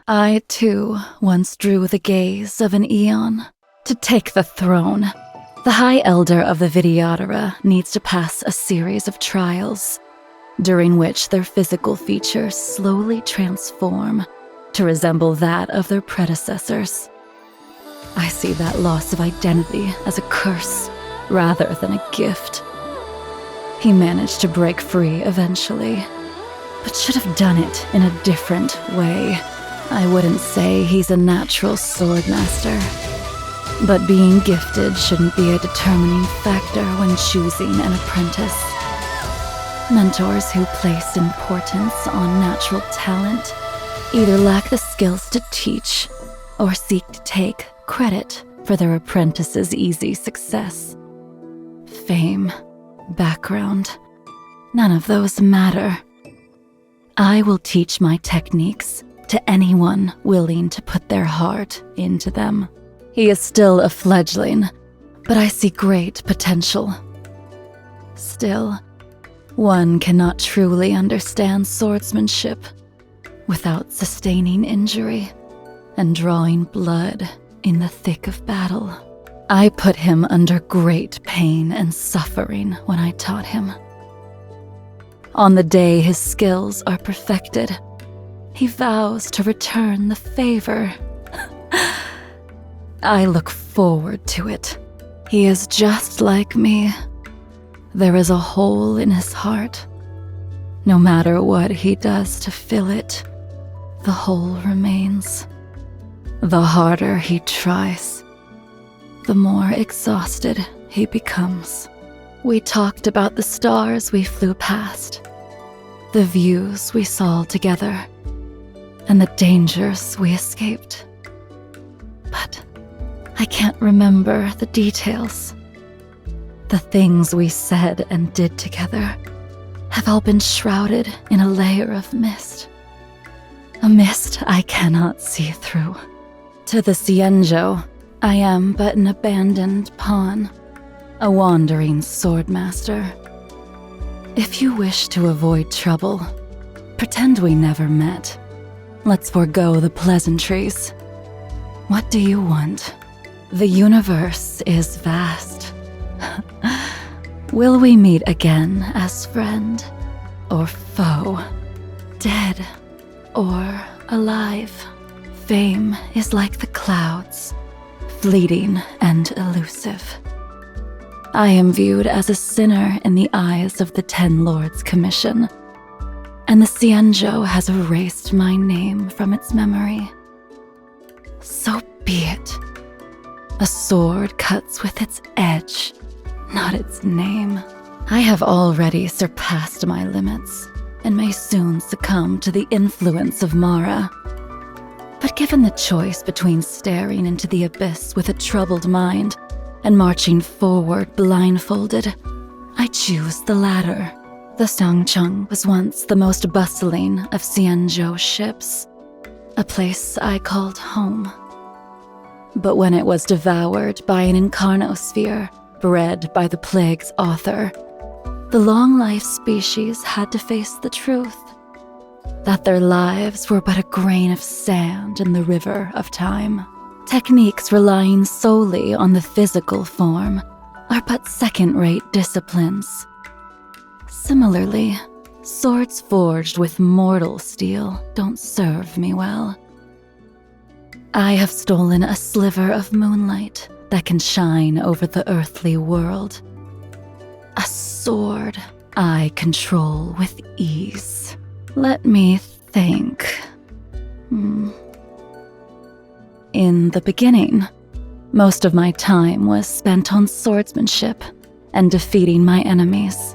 I, too, once drew the gaze of an eon. To take the throne, the High Elder of the Videodara needs to pass a series of trials, during which their physical features slowly transform to resemble that of their predecessors. I see that loss of identity as a curse rather than a gift. He managed to break free eventually, but should have done it in a different way. I wouldn't say he's a natural swordmaster, but being gifted shouldn't be a determining factor when choosing an apprentice. Mentors who place importance on natural talent either lack the skills to teach or seek to take credit for their apprentice's easy success. Fame, background, none of those matter. I will teach my techniques to anyone willing to put their heart into them. He is still a fledgling, but I see great potential. Still, one cannot truly understand swordsmanship without sustaining injury and drawing blood in the thick of battle. I put him under great pain and suffering when I taught him. On the day his skills are perfected, he vows to return the favor. I look forward to it. He is just like me. There is a hole in his heart. No matter what he does to fill it, the hole remains. The harder he tries, the more exhausted he becomes. We talked about the stars we flew past, the views we saw together, and the dangers we escaped. But I can't remember the details. The things we said and did together have all been shrouded in a layer of mist. A mist I cannot see through. To the Xianzhou, I am but an abandoned pawn, a wandering swordmaster. If you wish to avoid trouble, pretend we never met. Let's forego the pleasantries. What do you want? The universe is vast. Will we meet again as friend or foe? Dead or alive? Fame is like the clouds, fleeting and elusive. I am viewed as a sinner in the eyes of the Ten Lords Commission, and the Xianzhou has erased my name from its memory. So be it. A sword cuts with its edge, not its name. I have already surpassed my limits, and may soon succumb to the influence of Mara. But given the choice between staring into the abyss with a troubled mind and marching forward blindfolded, I choose the latter. The Xiangcheng was once the most bustling of Xianzhou ships, a place I called home. But when it was devoured by an incarnosphere bred by the plague's author, the long-life species had to face the truth, that their lives were but a grain of sand in the river of time. Techniques relying solely on the physical form are but second-rate disciplines. Similarly, swords forged with mortal steel don't serve me well. I have stolen a sliver of moonlight that can shine over the earthly world. A sword I control with ease. Let me think. In the beginning, most of my time was spent on swordsmanship and defeating my enemies.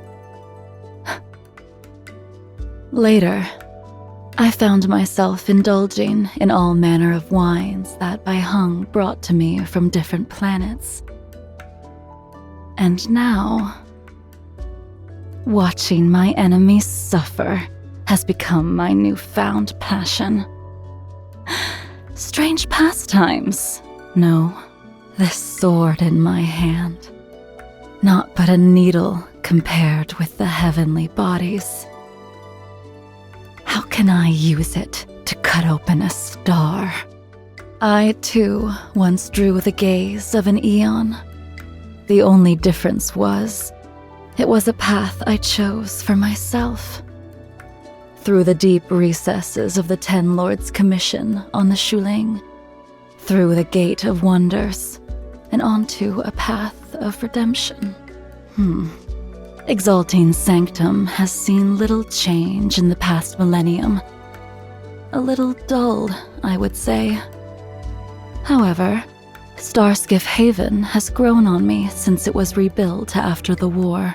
Later, I found myself indulging in all manner of wines that BAIHENG brought to me from different planets. And now, watching my enemies suffer has become my newfound passion. Strange pastimes. No, this sword in my hand, not but a needle compared with the heavenly bodies. How can I use it to cut cut open a star. I, too, once drew the gaze of an eon. The only difference was, it was a path I chose for myself. Through the deep recesses of the Ten Lords' Commission on the Shuling, through the Gate of Wonders, and onto a path of redemption. Exalting's sanctum has seen little change in the past millennium. A little dull, I would say. However, Starskiff Haven has grown on me since it was rebuilt after the war.